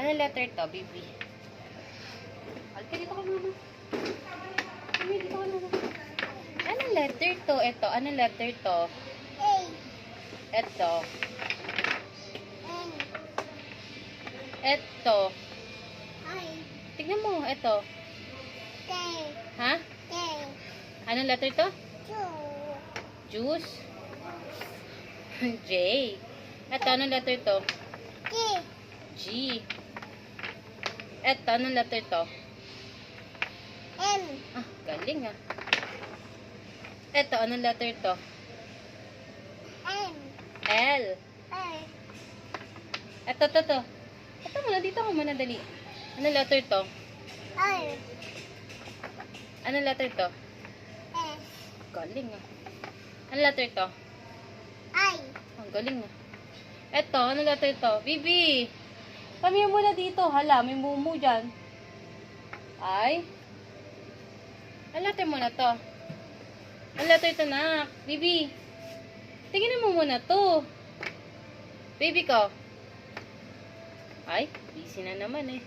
Ano letter to, baby? Halika dito ka, mama. Halika dito ka, mama. Ano letter to? Ito, ano letter to? A. Ito. N. Ito. I. Tignan mo, ito. K. Ha? K. Ano letter to? Q. Juice? J. Ito, ano letter to? G. G. Ito, ano letter to? M. Ah, galing ah. Ito, ano letter to? N. L. A. Ito. Ito muna, dito ka muna, dali. Ano letter to? R. Ano letter to? S. Galing ah. Ano letter to? I. Ang galing ah. Ito, ano letter to? Bibi! Kami muna dito. Hala, may mumu dyan. Ay. Ano letter muna to? Ano letter to, nak? Bibi! Tingnan mo muna to. Baby ko. Ay, busy na naman eh.